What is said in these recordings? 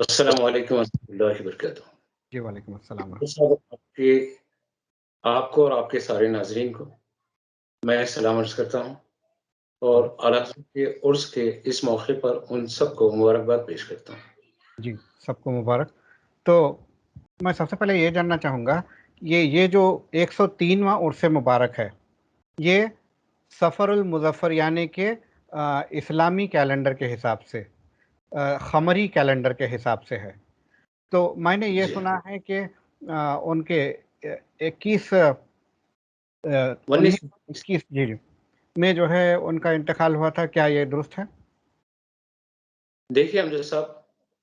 السلام علیکم ورحمۃ اللہ وبرکاتہ۔ جی وعلیکم السلام آپ کو اور آپ کے سارے ناظرین کو میں سلام عرض کرتا ہوں اور اعلیٰ حضرت کے عرس کے اس موقع پر ان سب کو مبارکباد پیش کرتا ہوں۔ جی سب کو مبارک۔ تو میں سب سے پہلے یہ جاننا چاہوں گا یہ جو 103واں عرس مبارک ہے یہ سفر المظفر یعنی کہ اسلامی کیلنڈر کے حساب سے قمری کیلنڈر کے حساب سے ہے، تو میں نے یہ سنا ہے کہ ان کے 21 جی میں جو ہے ان کا انتقال ہوا تھا، کیا یہ درست ہے؟ دیکھیے امجد صاحب،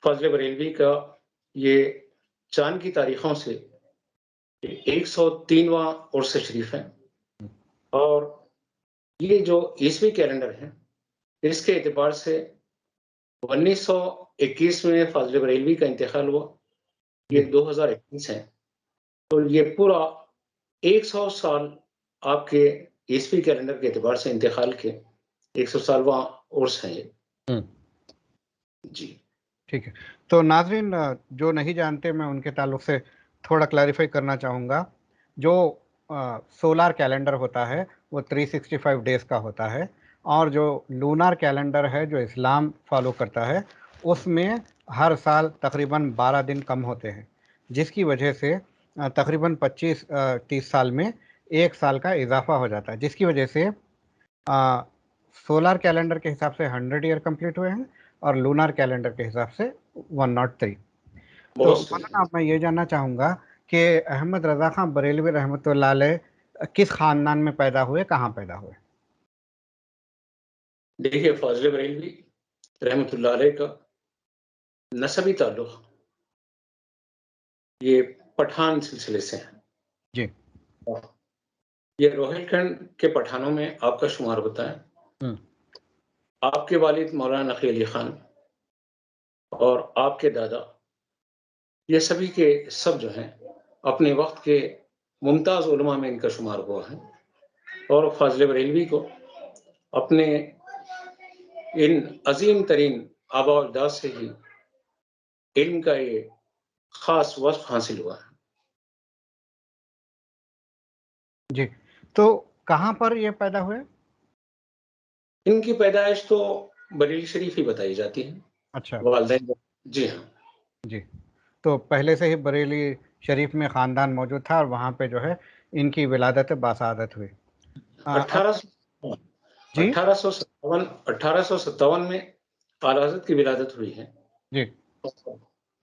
فضل بریلوی کا یہ چاند کی تاریخوں سے 103واں عرس شریف ہے، اور یہ جو عیسوی کیلنڈر ہے اس کے اعتبار سے 1921 میں فضل بریلوی کا انتقال ہوا، یہ 2021 ہے، تو یہ پورا 100 سال آپ کے عیسوی کیلنڈر کے اعتبار سے انتقال کے 100 سالواں عرس ہیں یہ۔ جی ٹھیک ہے، تو ناظرین جو نہیں جانتے میں ان کے تعلق سے تھوڑا کلیریفائی کرنا چاہوں گا۔ جو سولار کیلنڈر ہوتا ہے وہ 365 ڈیز کا ہوتا ہے، اور جو لونار کیلنڈر ہے جو اسلام فالو کرتا ہے اس میں ہر سال تقریباً 12 دن کم ہوتے ہیں، جس کی وجہ سے تقریباً 25-30 سال میں ایک سال کا اضافہ ہو جاتا ہے، جس کی وجہ سے سولار کیلنڈر کے حساب سے 100 ایئر کمپلیٹ ہوئے ہیں اور لونار کیلنڈر کے حساب سے 103۔ تو مولانا میں یہ جاننا چاہوں گا کہ احمد رضا خان بریلوی رحمۃ اللہ علیہ کس خاندان میں پیدا ہوئے، کہاں پیدا ہوئے؟ دیکھیے فضل بریلوی رحمۃ اللہ علیہ کا نسبی تعلق یہ پٹھان سلسلے سے ہے جی، یہ روہیل کھنڈ کے پٹھانوں میں آپ کا شمار ہوتا ہے۔ آپ کے والد مولانا نقی علی خان اور آپ کے دادا یہ سبھی کے سب جو ہیں اپنے وقت کے ممتاز علماء میں ان کا شمار ہوا ہے، اور فضل بریلوی کو اپنے ان عظیم ترین آباء و اجداد سے ہی علم کا یہ خاص وصف حاصل ہوا ہے۔ جی، تو کہاں پر یہ پیدا ہوئے؟ ان کی پیدائش تو بریلی شریف ہی بتائی جاتی ہے۔ اچھا، والدین جی ہاں جی، تو پہلے سے ہی بریلی شریف میں خاندان موجود تھا اور وہاں پہ جو ہے ان کی ولادت باسعادت ہوئی۔ 1857 میں اعلی حضرت کی ولادت ہوئی ہے۔ جی،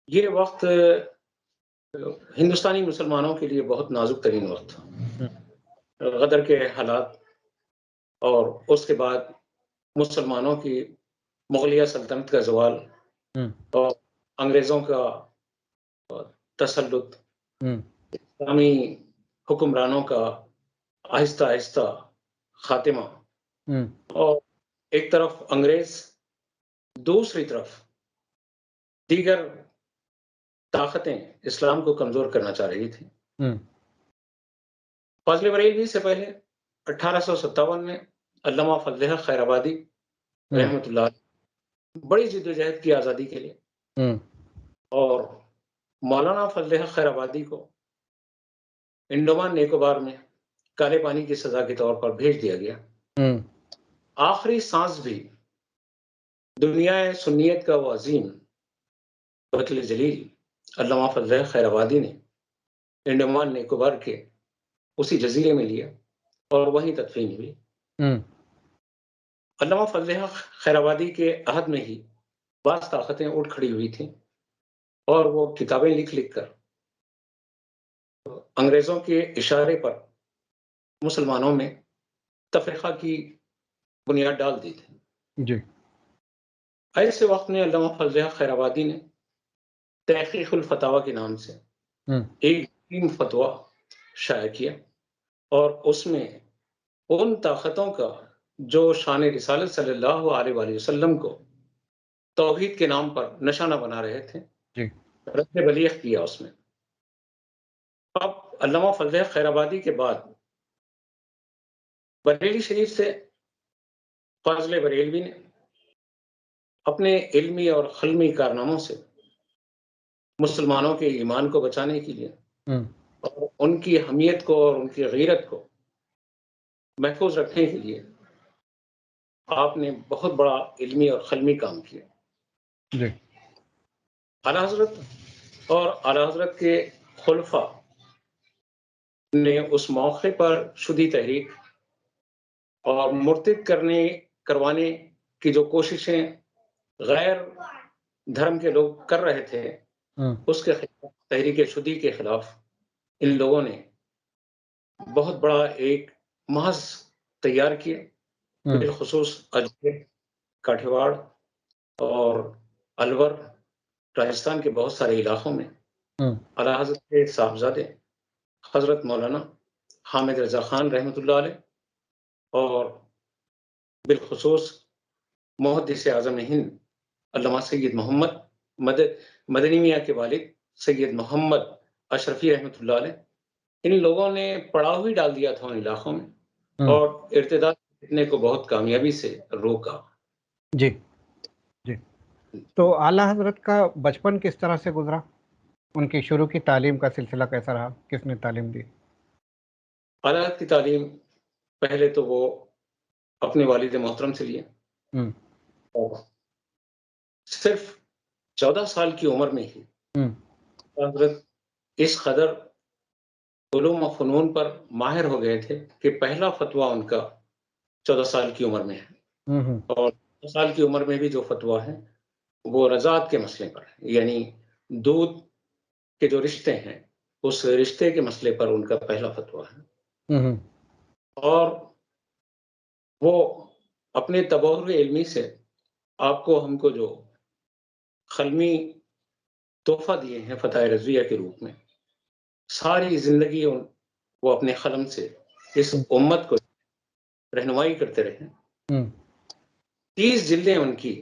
یہ وقت ہندوستانی مسلمانوں کے لیے بہت نازک ترین وقت تھا۔ غدر کے حالات اور اس کے بعد مسلمانوں کی مغلیہ سلطنت کا زوال اور انگریزوں کا تسلط، اسلامی حکمرانوں کا آہستہ آہستہ خاتمہ، اور ایک طرف انگریز، دوسری طرف دیگر طاقتیں اسلام کو کمزور کرنا چاہ رہی تھیں۔ فضل بریلوی سے پہلے 1857 میں علامہ فضل حق خیر آبادی رحمۃ اللہ علیہ بڑی جدوجہد کی آزادی کے لیے، اور مولانا فضل حق خیر آبادی کو انڈمان نیکوبار میں کالے پانی کی سزا کے طور پر بھیج دیا گیا۔ آخری سانس بھی دنیا سنیت کا وہ عظیم وکیل جلیل علامہ فضل حق خیر آبادی نے انڈمان نیکوبار کے اسی جزیرے میں لیا اور وہیں تدفین ہوئی۔ علامہ فضل حق خیر آبادی کے عہد میں ہی بعض طاقتیں اٹھ کھڑی ہوئی تھیں اور وہ کتابیں لکھ کر انگریزوں کے اشارے پر مسلمانوں میں تفرقہ کی بنیاد ڈال دی تھی۔ جی، ایسے وقت میں علامہ فضل حق خیر آبادی نے تحقیق الفتاوی کے نام سے ایک فتویٰ شائع کیا، اور اس میں ان طاقتوں کا جو شان رسالت صلی اللہ علیہ وآلہ وسلم کو توحید کے نام پر نشانہ بنا رہے تھے رد بلیغ کیا۔ اس میں اب علامہ فضل حق خیر آبادی کے بعد بریلی شریف سے فاضل بریلوی نے اپنے علمی اور قلمی کارناموں سے مسلمانوں کے ایمان کو بچانے کے لیے اور ان کی حمیت کو اور ان کی غیرت کو محفوظ رکھنے کے لیے آپ نے بہت بڑا علمی اور قلمی کام کیا. جی. اعلیٰ حضرت اور اعلیٰ حضرت کے خلفاء نے اس موقع پر شدید تحریک اور مرتد کروانے کی جو کوششیں غیر دھرم کے لوگ کر رہے تھے اس کے خلاف، تحریک شدی کے خلاف ان لوگوں نے بہت بڑا ایک محض تیار کیا. بالخصوص اجمیر، کاٹھیاواڑ اور الور، راجستھان کے بہت سارے علاقوں میں اعلیٰ حضرت کے صاحبزادے حضرت مولانا حامد رضا خان رحمۃ اللہ علیہ اور بالخصوص محدث اعظم ہند علامہ سید محمد مدنی میاں کے والد سید محمد اشرفی رحمۃ اللہ علیہ، ان لوگوں نے پڑاؤ ہی ڈال دیا تھا ان علاقوں میں اور ارتداد فتنے کو بہت کامیابی سے روکا. جی جی. تو اعلیٰ حضرت کا بچپن کس طرح سے گزرا؟ ان کی شروع کی تعلیم کا سلسلہ کیسا رہا؟ کس نے تعلیم دی؟ اعلیٰ حضرت کی تعلیم پہلے تو وہ اپنے والد محترم سے لیے اور صرف 14 سال کی عمر میں ہی حضرت اس قدر علوم و فنون پر ماہر ہو گئے تھے کہ پہلا فتویٰ ان کا 14 سال کی عمر میں ہے. اور 14 سال کی عمر میں بھی جو فتویٰ ہے وہ رضاعت کے مسئلے پر ہے، یعنی دودھ کے جو رشتے ہیں اس رشتے کے مسئلے پر ان کا پہلا فتویٰ ہے. اور وہ اپنے تبحر علمی سے آپ کو ہم کو جو قلمی تحفہ دیے ہیں فتح رضویہ کے روپ میں، ساری زندگی وہ اپنے قلم سے اس امت کو رہنمائی کرتے رہے. 30 جلدیں ان کی،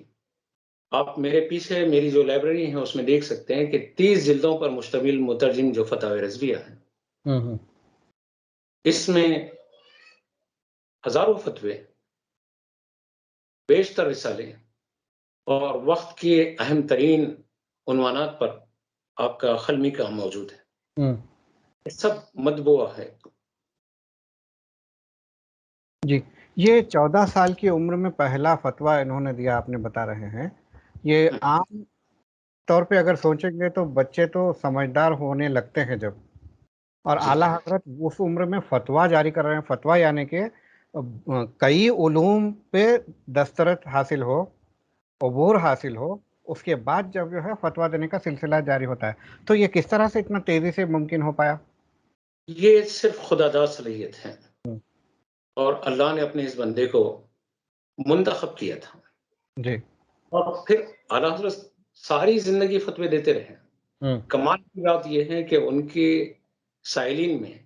آپ میرے پیچھے میری جو لائبریری ہے اس میں دیکھ سکتے ہیں کہ 30 جلدوں پر مشتمل مترجم جو فتح رضویہ ہے، اس میں ہزاروں فتوے، بیشتر رسالے اور وقت کے اہم ترین عنوانات پر آپ کا قلمی کام موجود ہے. یہ سب مطبوع ہے. جی. یہ 14 سال کی عمر میں پہلا فتویٰ انہوں نے دیا، آپ نے بتا رہے ہیں. یہ عام طور پہ اگر سوچیں گے تو بچے تو سمجھدار ہونے لگتے ہیں جب، اور اعلیٰ حضرت اس عمر میں فتویٰ جاری کر رہے ہیں. فتویٰ یعنی کہ کئی علوم پہ دسترس حاصل ہو، عبور حاصل ہو، اس کے بعد جب جو ہے فتویٰ دینے کا سلسلہ جاری ہوتا ہے. تو یہ کس طرح سے اتنا تیزی سے ممکن ہو پایا؟ یہ صرف خدا داد صلاحیت ہے اور اللہ نے اپنے اس بندے کو منتخب کیا تھا. جی. اور پھر اعلیٰ حضرت ساری زندگی فتوے دیتے رہے. کمال کی بات یہ ہے کہ ان کے سائلین میں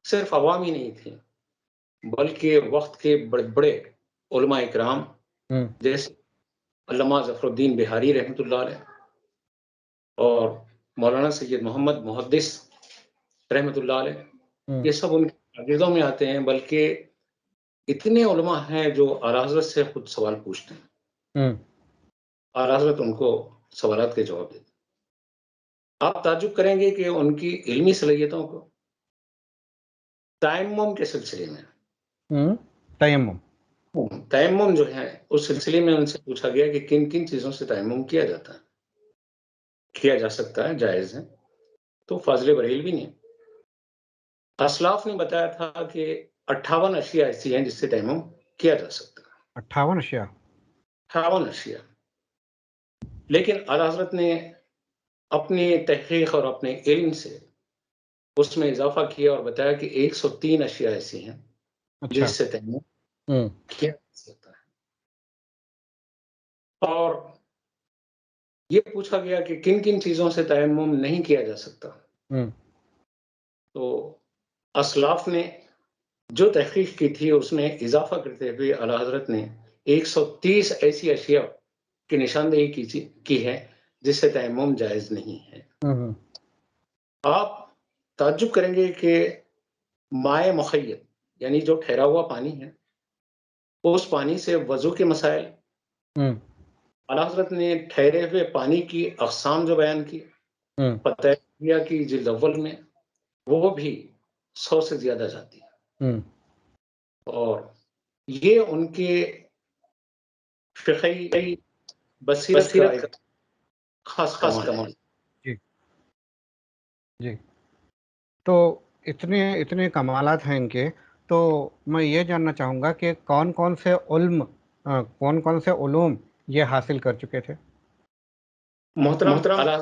صرف عوام ہی نہیں تھے بلکہ وقت کے بڑے بڑے علماء اکرام جیسے علامہ ظفر الدین بہاری رحمۃ اللہ علیہ اور مولانا سید محمد محدث رحمۃ اللہ علیہ، یہ سب ان کے شاگردوں میں آتے ہیں. بلکہ اتنے علماء ہیں جو اعلیٰ حضرت سے خود سوال پوچھتے ہیں، اعلیٰ حضرت ان کو سوالات کے جواب دیتے ہیں. آپ تعجب کریں گے کہ ان کی علمی صلاحیتوں کو تیمم کے سلسلے میں تیمم جو ہے اس سلسلے میں ان سے پوچھا گیا کہ کن کن چیزوں سے تیمم کیا جاتا ہے، کیا جا سکتا ہے، جائز ہے. تو فاضل بریلوی نے، اسلاف نے بتایا تھا کہ 58 اشیاء ایسی ہیں جس سے تیمم کیا جا سکتا ہے. 58 اشیاء؟ 58 اشیاء. لیکن اعلیٰ حضرت نے اپنی تحقیق اور اپنے علم سے اس میں اضافہ کیا اور بتایا کہ 103 اشیاء ایسی ہیں جس سے تیمم کیا جا سکتا ہے. اور یہ پوچھا گیا کہ کن کن چیزوں سے تیمم نہیں کیا جا سکتا. تو اسلاف نے جو تحقیق کی تھی اس میں اضافہ کرتے ہوئے اعلیٰ حضرت نے 130 ایسی اشیاء کی نشاندہی کی ہے جس سے تیمم جائز نہیں ہے. آپ تعجب کریں گے کہ مائع مخیط یعنی جو ٹھہرا ہوا پانی ہے اس پانی سے وضو کے مسائل، اعلیٰ حضرت نے ٹھہرے ہوئے پانی کی اقسام جو بیان کی، فتح کی جلد اول میں، وہ بھی 100 سے زیادہ جاتی ہے، اور یہ ان کے فقہی بصیرت کا ایک خاص کمال ہے۔ جی جی، تو اتنے کمالات ہیں ان کے، تو میں یہ جاننا چاہوں گا کہ کون کون سے علوم یہ حاصل کر چکے تھے؟ محترم اعلیٰ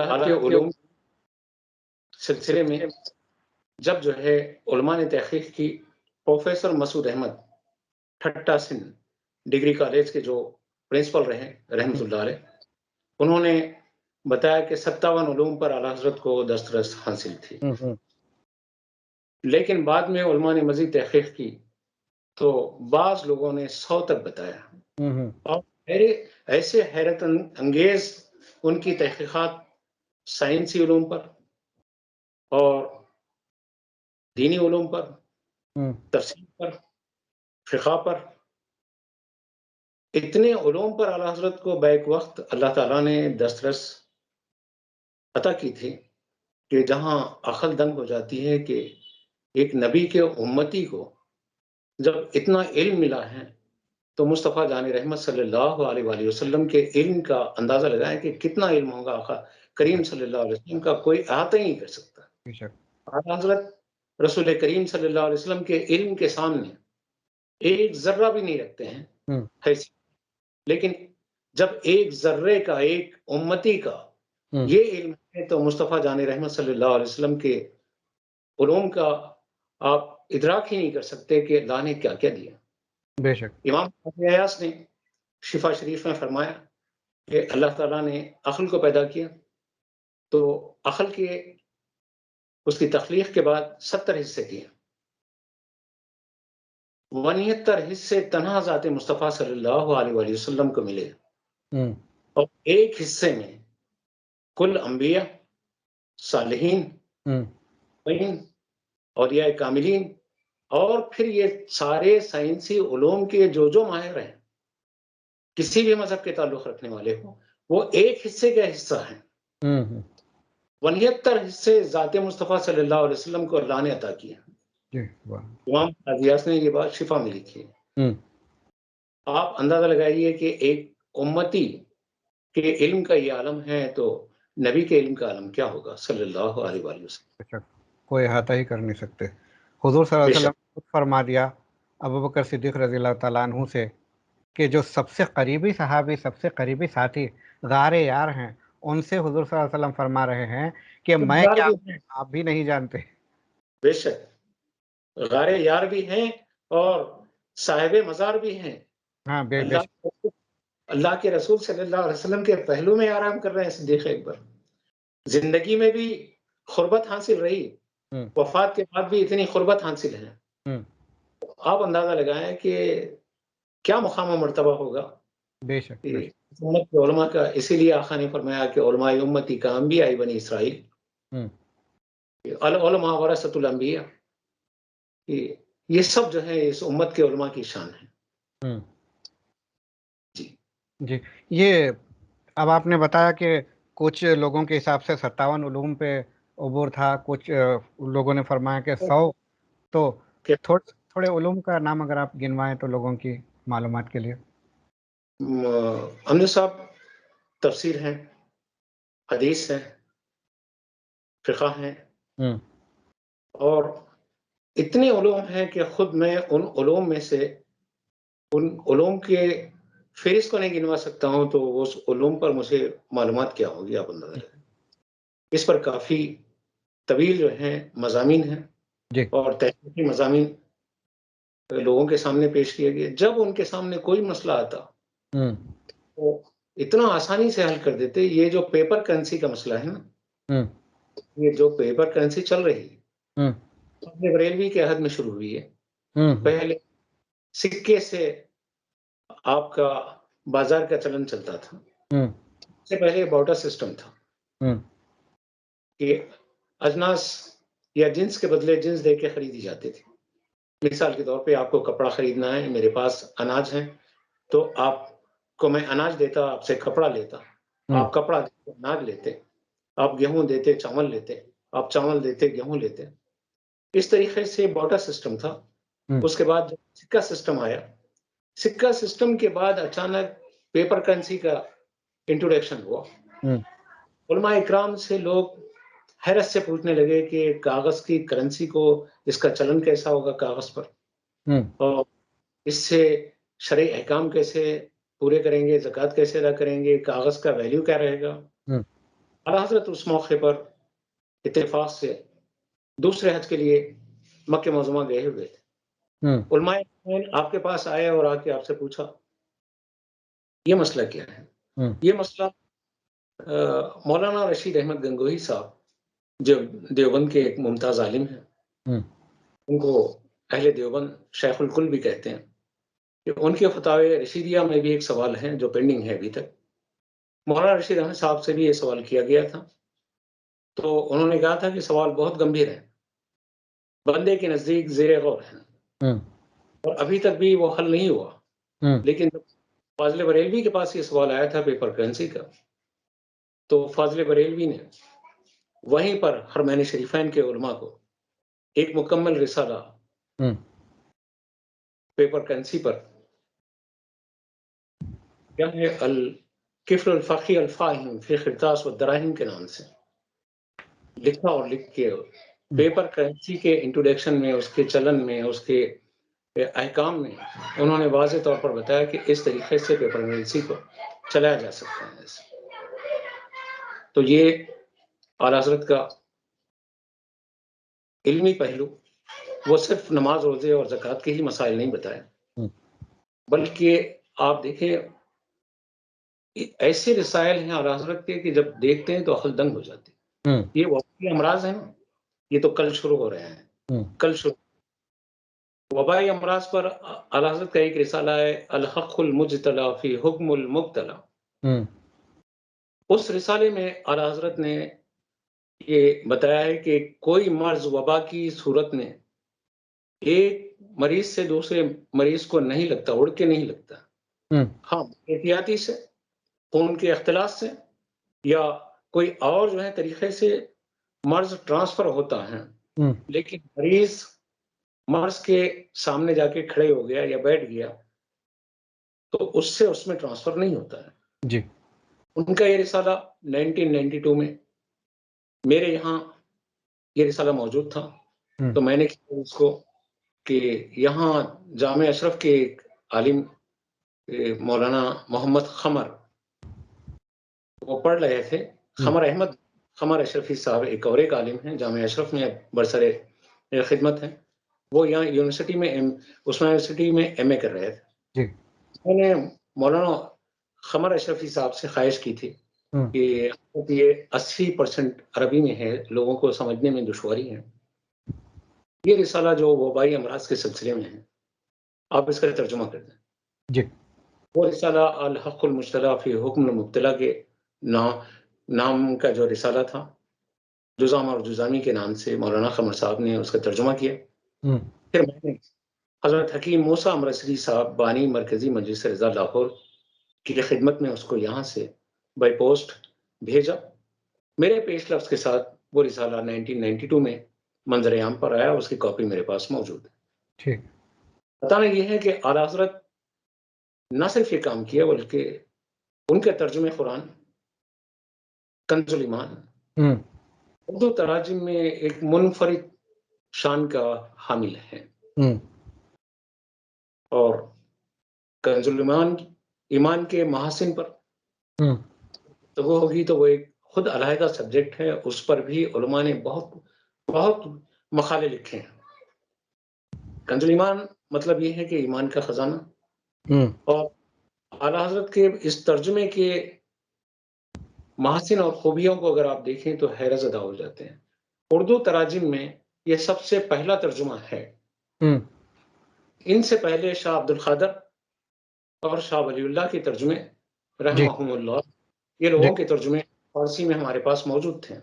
حضرت کے علوم سلسلے میں جب جو ہے علماء نے تحقیق کی، پروفیسر مسعود احمد ٹھٹا سندھ ڈگری کالج کے جو پرنسپل رہے رحمۃ اللہ علیہ، انہوں نے بتایا کہ 57 علوم پر اعلیٰ حضرت کو دسترس حاصل تھی، لیکن بعد میں علماء نے مزید تحقیق کی تو بعض لوگوں نے 100 تک بتایا، اور ایسے حیرت انگیز ان کی تحقیقات سائنسی علوم پر اور دینی علوم پر، تفسیر پر، فقہ پر، اتنے علوم پر اعلیٰ حضرت کو بیک وقت اللہ تعالیٰ نے دسترس عطا کی تھی کہ جہاں عقل دنگ ہو جاتی ہے کہ ایک نبی کے امتی کو جب اتنا علم ملا ہے تو مصطفیٰ جان رحمت صلی اللہ علیہ وآلہ وسلم کے علم کا اندازہ لگائیں کہ کتنا علم ہوگا آقا کریم صلی اللہ علیہ وسلم کا، کوئی احاطہ ہی نہیں کر سکتا۔ اعلیٰ حضرت رسول کریم صلی اللہ علیہ وسلم کے علم کے سامنے ایک ذرہ بھی نہیں رکھتے ہیں حیثیت، لیکن جب ایک ذرے کا، ایک امتی کا یہ علم ہے تو مصطفیٰ جان رحمت صلی اللہ علیہ وسلم کے علوم کا آپ ادراک ہی نہیں کر سکتے کہ اللہ نے کیا کیا دیا۔ بے شک امام ایاس نے شفا شریف میں فرمایا کہ اللہ تعالیٰ نے عقل کو پیدا کیا تو عقل کے اس کی تخلیق کے بعد 70 حصے کیے، 69 حصے تنہا ذات مصطفیٰ صلی اللہ علیہ وآلہ وسلم کو ملے، اور ایک حصے میں کل انبیاء، صالحین، اولیاء کاملین، اور پھر یہ سارے سائنسی علوم کے جو ماہر ہیں، کسی بھی مذہب کے تعلق رکھنے والے ہوں، وہ ایک حصے کا حصہ ہیں۔ 69 حصے ذات مصطفیٰ صلی اللہ علیہ وسلم کو اللہ نے عطا کیا۔ امام ایاس نے یہ بات شفا میں لکھی ہے۔ آپ اندازہ لگائیے کہ ایک امتی کے علم کا یہ عالم ہے تو نبی کے علم کا عالم کیا ہوگا صلی اللہ علیہ وآلہ وسلم۔ کوئی احاطہ ہی کر نہیں سکتے۔ حضور صلی اللہ علیہ وسلم نے خود فرما دیا ابوبکر صدیق رضی اللہ تعالیٰ عنہ سے کہ جو سب سے قریبی صحابی، سب سے قریبی ساتھی غار یار ہیں، ان سے حضور صلی اللہ علیہ وسلم فرما رہے ہیں کہ میں کیا آپ بھی نہیں جانتے۔ بے شک غار یار بھی ہیں اور صاحب مزار بھی ہیں۔ ہاں، اللہ کے رسول صلی اللہ علیہ وسلم کے پہلو میں آرام کر رہے ہیں صدیق اکبر، زندگی میں بھی قربت حاصل رہی، وفات کے بعد بھی اتنی قربت حاصل ہے۔ آپ اندازہ لگائیں کہ کیا مقام و مرتبہ ہوگا بے شک امت کے علماء کا۔ اسی لیے آقا نے فرمایا کہ علماء امتی کا انبیاء بنی اسرائیل، علماء ورثۃ الانبیاء، یہ سب جو ہے اس امت کے علماء کی شان ہے۔ جی، یہ اب آپ نے بتایا کہ کچھ لوگوں کے حساب سے 57 علوم پہ عبور تھا، کچھ لوگوں نے فرمایا کہ 100، تو تھوڑے علوم کا نام اگر آپ گنوائیں تو لوگوں کی معلومات کے لیے۔ امجد صاحب، تفسیر ہے، حدیث ہے، فقہ ہیں، اور اتنے علوم ہیں کہ خود میں ان علوم میں سے ان علوم کے فہرست کو نہیں گنوا سکتا ہوں، تو اس علوم پر مجھے معلومات کیا ہوگی آپ اندازہ لگائیں۔ اس پر کافی طویل جو ہیں مضامین ہیں اور تحقیقی مضامین لوگوں کے سامنے پیش کیے گئے۔ جب ان کے سامنے کوئی مسئلہ آتا تو اتنا آسانی سے حل کر دیتے۔ یہ جو پیپر کرنسی کا مسئلہ ہے نا، یہ جو پیپر کرنسی چل رہی ہے، بریلوی کے عہد میں شروع ہوئی ہے۔ پہلے سکے سے آپ کا بازار کا چلن چلتا تھا، اس سے پہلے باؤٹر سسٹم تھا کہ اجناس یا جنس کے بدلے جنس دے کے خریدی جاتی تھی۔ مثال کے طور پہ آپ کو کپڑا خریدنا ہے، میرے پاس اناج ہے، تو آپ کو میں اناج دیتا، آپ سے کپڑا لیتا، آپ کپڑا دیتے اناج لیتے، آپ گیہوں دیتے چاول لیتے، آپ چاول دیتے گیہوں لیتے. اس طریقے سے بارٹر سسٹم تھا. اس کے بعد جب سکہ سسٹم آیا، سکہ سسٹم کے بعد اچانک پیپر کرنسی کا انٹروڈکشن ہوا. علماء اکرام سے لوگ حیرت سے پوچھنے لگے کہ کاغذ کی کرنسی کو، اس کا چلن کیسا ہوگا کاغذ پر، اور اس سے شرعی احکام کیسے پورے کریں گے، زکوٰۃ کیسے ادا کریں گے، کاغذ کا ویلیو کیا رہے گا. اعلیٰ حضرت اس موقع پر اتفاق سے دوسرے حج کے لیے مکہ معظمہ گئے ہوئے تھے. علماء آپ کے پاس آئے اور آ کے آپ سے پوچھا یہ مسئلہ کیا ہے. یہ مسئلہ مولانا رشید احمد گنگوہی صاحب جو دیوبند کے ایک ممتاز عالم ہیں، ان کو اہل دیوبند شیخ الکل بھی کہتے ہیں، کہ ان کے فتاوی رشیدیہ میں بھی ایک سوال ہے جو پینڈنگ ہے ابھی تک. مولانا رشید احمد صاحب سے بھی یہ سوال کیا گیا تھا، تو انہوں نے کہا تھا کہ سوال بہت گمبھیر ہے، بندے کے نزدیک زیر غور ہے، اور ابھی تک بھی وہ حل نہیں ہوا. لیکن فاضل بریلوی کے پاس یہ سوال آیا تھا پیپر کرنسی کا، تو فاضل بریلوی نے وہیں پر حرمین شریفین کے علماء کو ایک مکمل رسالہ پیپر کرنسی پر، کیا ہے، الکفل الفقی الفاہم فی خرطاس و دراہم کے نام سے لکھا، اور لکھ کے پیپر کرنسی کے انٹروڈکشن میں، اس کے چلن میں، اس کے احکام میں انہوں نے واضح طور پر بتایا کہ اس طریقے سے پیپر کرنسی کو چلایا جا سکتا ہے. تو یہ اعلیٰ حضرت کا علمی پہلو، وہ صرف نماز روزے اور زکوٰۃ کے ہی مسائل نہیں بتائے، بلکہ آپ دیکھیں ایسے رسائل ہیں اعلیٰ حضرت کے کہ جب دیکھتے ہیں تو عقل دنگ ہو جاتی. یہ وبائی امراض ہیں، یہ تو کل شروع ہو رہے ہیں، کل شروع. وبائی امراض پر اعلیٰ حضرت کا ایک رسالہ ہے، الحق المجتلی فی حکم المبتلا. اس رسالے میں اعلیٰ حضرت نے یہ بتایا ہے کہ کوئی مرض وبا کی صورت میں ایک مریض سے دوسرے مریض کو نہیں لگتا، اڑ کے نہیں لگتا. ہاں، احتیاطی سے، خون کے اختلاط سے، یا کوئی اور جو ہے طریقے سے مرض ٹرانسفر ہوتا ہے، لیکن مریض مرض کے سامنے جا کے کھڑے ہو گیا یا بیٹھ گیا تو اس سے اس میں ٹرانسفر نہیں ہوتا ہے. جی. ان کا یہ رسالہ 1992 میں میرے یہاں یہ رسالہ موجود تھا، تو میں نے کیا اس کو کہ یہاں جامع اشرف کے ایک عالم مولانا محمد خمر وہ پڑھ رہے تھے. خمر احمد خمر اشرفی صاحب ایک اور ایک عالم ہیں، جامع اشرف میں برسر خدمت ہیں. وہ یہاں یونیورسٹی میں عثمان یونیورسٹی میں ایم اے کر رہے تھے. میں نے مولانا خمر اشرفی صاحب سے خواہش کی تھی کہ یہ 80% عربی میں ہے، لوگوں کو سمجھنے میں دشواری ہے، یہ رسالہ جو وبائی امراض کے سلسلے میں ہے آپ اس کا ترجمہ کر دیں. جی. وہ رسالہ الحق المجتلی فی حکم المبتلا کے نام کا جو رسالہ تھا، جزام اور جزامی کے نام سے مولانا خمر صاحب نے اس کا ترجمہ کیا. پھر میں نے حضرت حکیم موسیٰ امرسری صاحب بانی مرکزی مجلس رضا لاہور کی خدمت میں اس کو یہاں سے بائی پوسٹ بھیجا. میرے پیش لفظ کے ساتھ وہ رسالہ 1992 میں منظر عام پر آیا، اس کی کاپی میرے پاس موجود ہے. ٹھیک. بتانا یہ ہے کہ اعلیٰ حضرت نہ صرف یہ کام کیا بلکہ ان کے ترجمے قرآن کنز الایمان اردو تراجم میں ایک منفرد شان کا حامل ہے. اور کنز الایمان ایمان کے محاسن پر تو وہ ہوگی تو وہ ایک خود علیحدہ سبجیکٹ ہے، اس پر بھی علماء نے بہت بہت مقالے لکھے ہیں. کنز الایمان مطلب یہ ہے کہ ایمان کا خزانہ، اور اعلیٰ حضرت کے اس ترجمے کے محاسن اور خوبیوں کو اگر آپ دیکھیں تو حیرت زدہ ہو جاتے ہیں. اردو تراجم میں یہ سب سے پہلا ترجمہ ہے. ان سے پہلے شاہ عبد القادر اور شاہ ولی اللہ کے ترجمے رحمہم اللہ، یہ لوگوں کے ترجمے فارسی میں ہمارے پاس موجود تھے.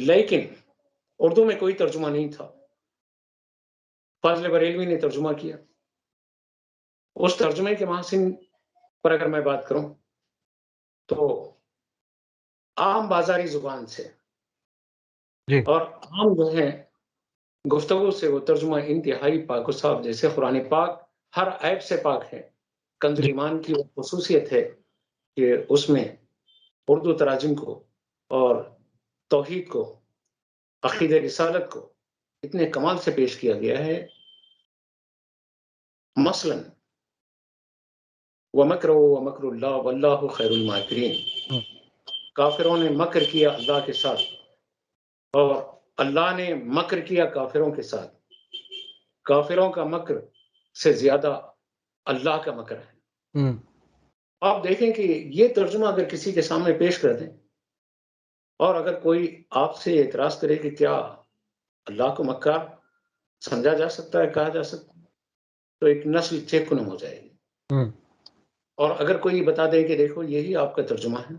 لیکن اردو میں کوئی ترجمہ نہیں تھا. فاضل بریلوی نے ترجمہ کیا. اس ترجمے کے محاسن پر اگر میں بات کروں تو عام بازاری زبان سے جی اور عام جو ہے گفتگو سے وہ ترجمہ انتہائی پاک و صاف، جیسے قرآن پاک ہر عیب سے پاک ہے. کنز جی ایمان کی وہ خصوصیت ہے کہ اس میں اردو تراجم کو اور توحید کو، عقیدہ رسالت کو اتنے کمال سے پیش کیا گیا ہے. مثلا وَمَكْرُوا وَمَكْرُ اللَّهِ وَاللَّهُ خَيْرُ الْمَاكِرِينَ، کافروں نے مکر کیا اللہ کے ساتھ اور اللہ نے مکر کیا کافروں کے ساتھ. کافروں کا مکر سے زیادہ اللہ کا مکر ہے. آپ دیکھیں کہ یہ ترجمہ اگر کسی کے سامنے پیش کر دیں اور اگر کوئی آپ سے اعتراض کرے کہ کیا اللہ کو مکار سمجھا جا سکتا ہے، کہا جا سکتا ہے، تو ایک نسل چیکنم ہو جائے گی. اور اگر کوئی بتا دے کہ دیکھو یہی آپ کا ترجمہ ہے،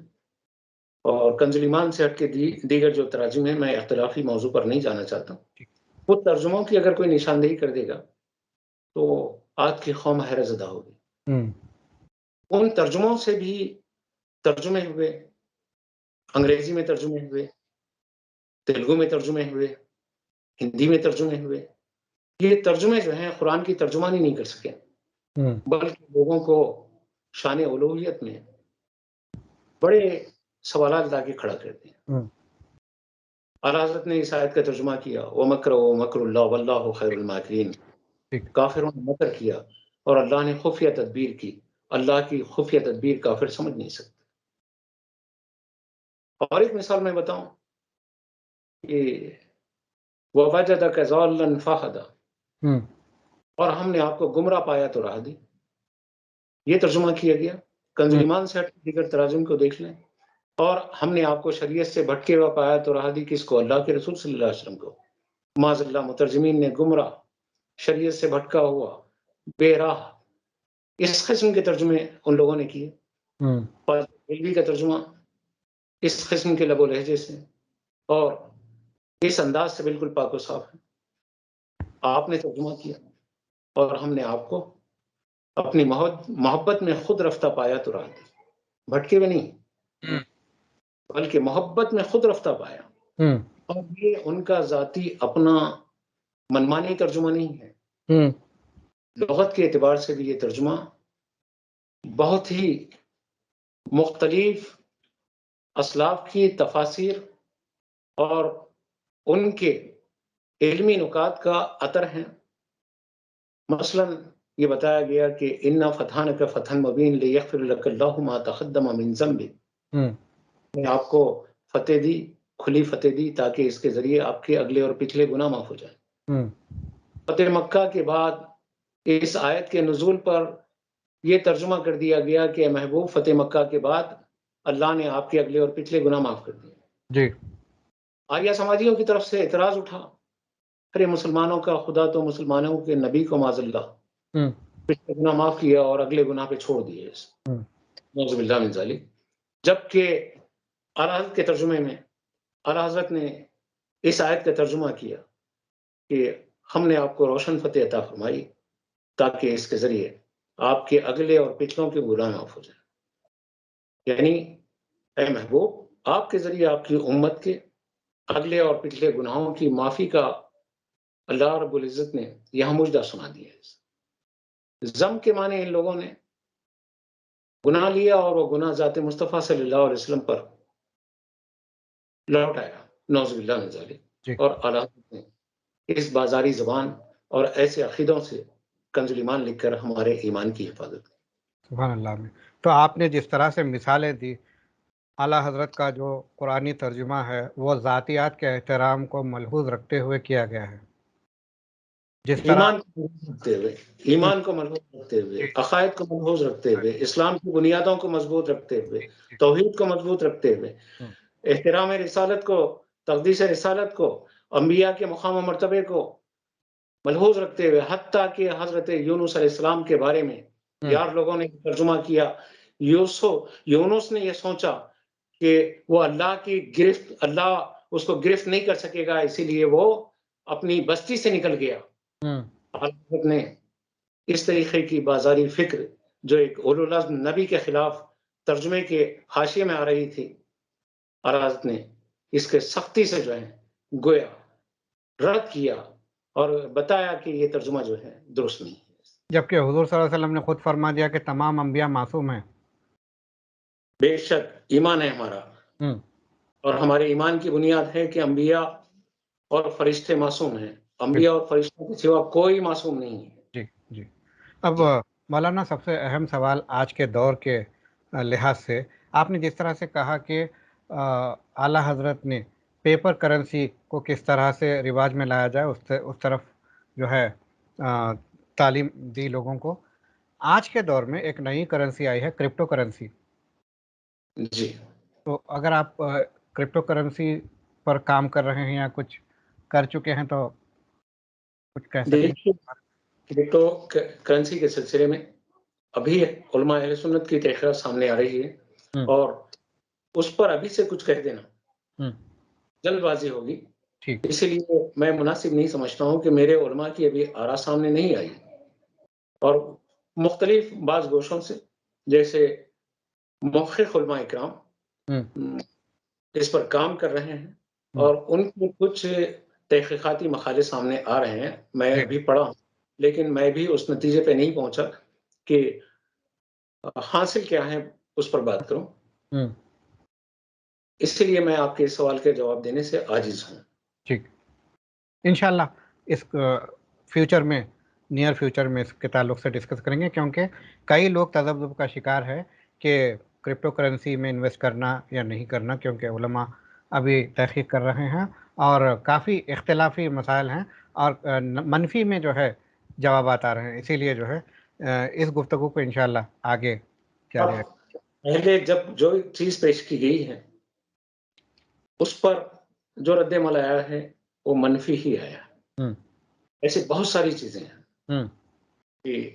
اور کنز ایمان سے ہٹ کے دیگر جو تراجم ہیں، میں اختلافی موضوع پر نہیں جانا چاہتا ہوں، وہ ترجموں کی اگر کوئی نشاندہی کر دے گا تو آج کی قوم حیرت زدہ ہوگی. ان ترجموں سے بھی ترجمے ہوئے، انگریزی میں ترجمے ہوئے، تیلگو میں ترجمے ہوئے، ہندی میں ترجمے ہوئے. یہ ترجمے جو ہیں قرآن کی ترجمانی نہیں کر سکے، بلکہ لوگوں کو شان الوہیت میں بڑے سوالات لا کے کھڑا کرتے ہیں. اعلیٰ حضرت نے اس آیت کا ترجمہ کیا وَمَكْرُوا وَمَكْرُ اللَّهِ وَاللَّهُ خَيْرُ الْمَاكِرِينَ. کافروں نے مکر کیا اور اللہ نے خفیہ تدبیر کی. اللہ کی خفیہ تدبیر کافر سمجھ نہیں سکتے. اور ایک مثال میں بتاؤں کہ وَوَجَدَكَ ضَالًّا فَهَدَىٰ، اور ہم نے آپ کو گمراہ پایا تو راہ دی. یہ ترجمہ کیا گیا. کنز ایمان سے ہٹ دیگر تراجم کو دیکھ لیں. اور ہم نے آپ کو شریعت سے بھٹکے ہوا پایا تو راہ دی. کس کو؟ اللہ کے رسول صلی اللہ علیہ وسلم کو. معاذ اللہ مترجمین نے گمراہ، شریعت سے بھٹکا ہوا، بے راہ، اس قسم کے ترجمے ان لوگوں نے کیے. علوی کا ترجمہ اس قسم کے لب و لہجے سے اور اس انداز سے بالکل پاک و صاف ہے. آپ نے ترجمہ کیا اور ہم نے آپ کو اپنی محبت میں خود رفتہ پایا تو راہ دی. بھٹکے ہوئے نہیں، بلکہ محبت میں خود رفتہ پایا. اور یہ ان کا ذاتی اپنا منمانی ترجمہ نہیں ہے. لغت کے اعتبار سے بھی یہ ترجمہ بہت ہی مختلف اسلاف کی تفاسیر اور ان کے علمی نکات کا عطر ہے. مثلا یہ بتایا گیا کہ اِنَّا فَتَحْنَا فَتْحًا مُبِينًا لِيَغْفِرَ لَكَ اللَّهُ مَا تَقَدَّمَ مِن ذَنبِكَ، میں آپ کو فتح دی، کھلی فتح دی تاکہ اس کے ذریعے آپ کے اگلے اور پچھلے گناہ معاف ہو جائیں. فتح مکہ کے بعد اس آیت کے نزول پر یہ ترجمہ کر دیا گیا کہ محبوب فتح مکہ کے بعد اللہ نے آپ کے اگلے اور پچھلے گناہ معاف کر دیے. جی آریہ سماجیوں کی طرف سے اعتراض اٹھا، ارے مسلمانوں کا خدا تو مسلمانوں کے نبی کو معاذ اللہ پچھلے گناہ معاف کیا اور اگلے گناہ پہ چھوڑ دیے. نعوذ باللہ من ذالک. جبکہ اعلیٰ حضرت کے ترجمے میں اعلیٰ حضرت نے اس آیت کا ترجمہ کیا کہ ہم نے آپ کو روشن فتح عطا فرمائی تاکہ اس کے ذریعے آپ کے اگلے اور پچھلوں کے گناہ معاف ہو جائیں. یعنی اے محبوب، آپ کے ذریعے آپ کی امت کے اگلے اور پچھلے گناہوں کی معافی کا اللہ رب العزت نے یہاں مجدہ سنا دیا ہے. ذم کے معنی ان لوگوں نے گناہ لیا اور وہ گناہ ذات مصطفیٰ صلی اللہ علیہ وسلم پر لوٹ آیا. نعوذ باللہ من ذالک. اور اعلیٰ نے اس بازاری زبان اور ایسے عقیدوں سے کنز ایمان لکھ کر ہمارے ایمان کی حفاظت کی. سبحان اللہ. میں تو آپ نے جس طرح سے مثالیں دی، اعلیٰ حضرت کا جو قرآنی ترجمہ ہے وہ ذاتیات کے احترام کو ملحوظ رکھتے ہوئے کیا گیا ہے. جس طرح ایمان کو ملحوظ رکھتے ہوئے، عقائد کو ملحوظ رکھتے ہوئے، اسلام کی بنیادوں کو مضبوط رکھتے ہوئے، توحید کو مضبوط رکھتے ہوئے، احترام رسالت کو، تقدیس رسالت کو، انبیاء کے مقام و مرتبے کو ملحوظ رکھتے ہوئے، حتیٰ کہ حضرت یونس علیہ السلام کے بارے میں یار لوگوں نے ترجمہ کیا، یونس نے یہ سوچا کہ وہ اللہ کی گرفت، اللہ اس کو گرفت نہیں کر سکے گا، اسی لیے وہ اپنی بستی سے نکل گیا. حضرت نے اس طریقے کی بازاری فکر جو ایک اولو العزم نبی کے خلاف ترجمے کے حاشیے میں آ رہی تھی، حضرت نے اس کے سختی سے جو ہے گویا رد کیا اور بتایا کہ یہ ترجمہ جو ہے درست نہیں ہے، جبکہ حضور صلی اللہ علیہ وسلم نے خود فرما دیا کہ تمام انبیاء معصوم ہیں۔ بے شک ایمان ہے ہمارا، اور ہمارے ایمان کی بنیاد ہے کہ انبیاء اور فرشتے معصوم ہیں، انبیاء اور فرشتوں کے سوا کوئی معصوم نہیں ہے۔ جی جی، اب مولانا سب سے اہم سوال آج کے دور کے لحاظ سے، آپ نے جس طرح سے کہا کہ اعلیٰ حضرت نے پیپر کرنسی کو کس طرح سے رواج میں لایا جائے اس طرف جو ہے تعلیم دی لوگوں کو، آج کے دور میں ایک نئی کرنسی آئی ہے کرپٹو کرنسی۔ جی، تو اگر آپ کرپٹو کرنسی پر کام کر رہے ہیں یا کچھ کر چکے ہیں تو کچھ کہہ سکیں دیکھیے کرپٹو کرنسی کے سلسلے میں ابھی علماء اہل سنت کی تحقیقات سامنے آ رہی ہے، اور اس پر ابھی سے کچھ کہہ دینا جلد بازی ہوگی، ٹھیک، اسی لیے میں مناسب نہیں سمجھتا ہوں کہ میرے علماء کی ابھی آراء سامنے نہیں آئی، اور مختلف بعض گوشوں سے جیسے محقق علماء اکرام اس پر کام کر رہے ہیں، اور ان کے کچھ تحقیقاتی مقالے سامنے آ رہے ہیں، میں ابھی پڑھا ہوں، لیکن میں بھی اس نتیجے پہ نہیں پہنچا کہ حاصل کیا ہے اس پر بات کروں، اس لیے میں آپ کے سوال کے جواب دینے سے عاجز ہوں۔ ٹھیک، انشاءاللہ اس فیوچر میں نیئر فیوچر میں اس کے تعلق سے ڈسکس کریں گے، کیونکہ کئی لوگ تذبذب کا شکار ہے کہ کرپٹو کرنسی میں انویسٹ کرنا یا نہیں کرنا، کیونکہ علماء ابھی تحقیق کر رہے ہیں اور کافی اختلافی مسائل ہیں اور منفی میں جو ہے جوابات آ رہے ہیں، اسی لیے جو ہے اس گفتگو کو انشاءاللہ آگے اب جاری رکھیں۔ پہلے جب جو چیز پیش کی گئی ہے اس پر جو رد عمل آیا ہے وہ منفی ہی آیا ہے، ایسے بہت ساری چیزیں ہیں کہ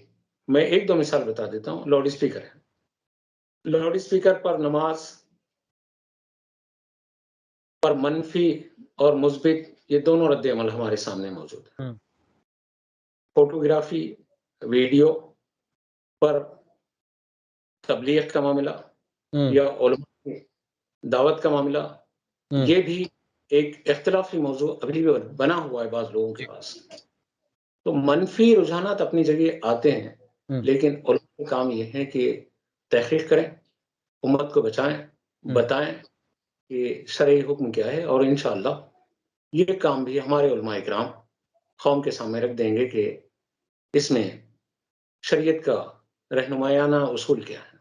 میں ایک دو مثال بتا دیتا ہوں۔ لاؤڈ اسپیکر ہے، لاؤڈ اسپیکر پر نماز پر منفی اور مثبت یہ دونوں رد عمل ہمارے سامنے موجود ہیں۔ فوٹوگرافی ویڈیو پر تبلیغ کا معاملہ یا علماء کی دعوت کا معاملہ، یہ بھی ایک اختلافی موضوع ابھی بھی بنا ہوا ہے بعض لوگوں کے پاس۔ تو منفی رجحانات اپنی جگہ آتے ہیں، لیکن علماء کا کام یہ ہے کہ تحقیق کریں، امت کو بچائیں، بتائیں کہ شرعی حکم کیا ہے، اور انشاءاللہ یہ کام بھی ہمارے علماء اکرام قوم کے سامنے رکھ دیں گے کہ اس میں شریعت کا رہنمایانہ اصول کیا ہے۔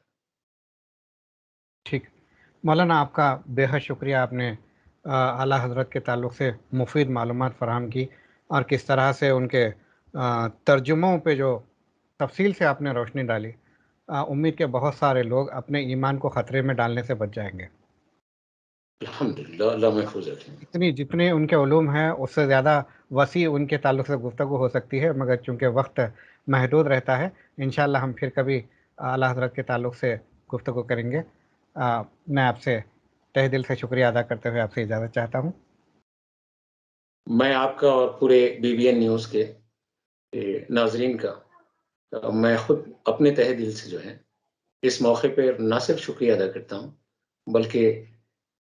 ٹھیک، مولانا آپ کا بے حد شکریہ، آپ نے اعلیٰ حضرت کے تعلق سے مفید معلومات فراہم کی اور کس طرح سے ان کے ترجموں پہ جو تفصیل سے آپ نے روشنی ڈالی، امید کہ بہت سارے لوگ اپنے ایمان کو خطرے میں ڈالنے سے بچ جائیں گے۔ الحمدللہ، اللہ محفوظ رکھیں۔ جتنے ان کے علوم ہیں اس سے زیادہ وسیع ان کے تعلق سے گفتگو ہو سکتی ہے، مگر چونکہ وقت محدود رہتا ہے، انشاءاللہ ہم پھر کبھی اعلیٰ حضرت کے تعلق سے گفتگو کریں گے۔ میں آپ سے تہ دل سے شکریہ ادا کرتے ہوئے آپ سے اجازت چاہتا ہوں۔ میں آپ کا اور پورے بی بی این نیوز کے ناظرین کا میں خود اپنے تہ دل سے جو ہے اس موقع پر نہ صرف شکریہ ادا کرتا ہوں، بلکہ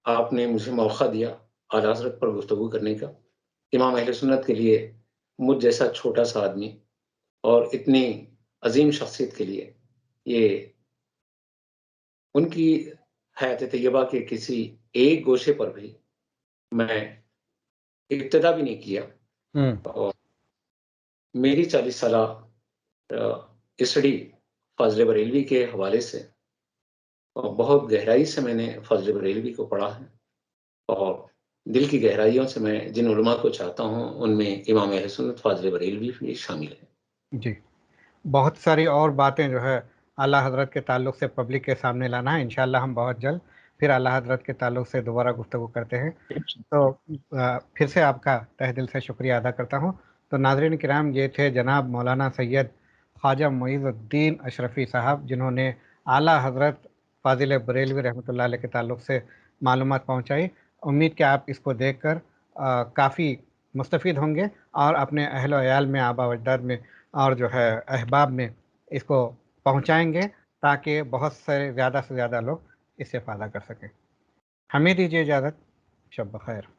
آپ نے مجھے موقع دیا اعلیٰ حضرت پر گفتگو کرنے کا۔ امام اہل سنت کے لیے مجھ جیسا چھوٹا سا آدمی اور اتنی عظیم شخصیت کے لیے یہ ان کی حیات طیبہ کے کسی ایک گوشے پر بھی میں ابتدا بھی نہیں کیا، اور میری 40 سالہ اسٹڈی فضل بریلوی کے حوالے سے اور بہت گہرائی سے میں نے فضل بریلوی کو پڑھا ہے، اور دل کی گہرائیوں سے میں جن علماء کو چاہتا ہوں ان میں امام اہل سنت فضل بریلوی بھی شامل ہے۔ جی، بہت ساری اور باتیں جو ہے اعلیٰ حضرت کے تعلق سے پبلک کے سامنے لانا ہے، انشاءاللہ ہم بہت جلد پھر اعلیٰ حضرت کے تعلق سے دوبارہ گفتگو کرتے ہیں۔ تو پھر سے آپ کا تہ دل سے شکریہ ادا کرتا ہوں۔ تو ناظرین کرام، یہ تھے جناب مولانا سید خواجہ معیز الدین اشرفی صاحب، جنہوں نے اعلیٰ حضرت فاضل بریلوی رحمۃ اللہ علیہ کے تعلق سے معلومات پہنچائی۔ امید کہ آپ اس کو دیکھ کر کافی مستفید ہوں گے اور اپنے اہل و عیال میں، آبا و اجداد میں اور جو ہے احباب میں اس کو پہنچائیں گے تاکہ بہت سے زیادہ لوگ اس سے فائدہ کر سکیں۔ ہمیں دیجیے اجازت، شب بخیر۔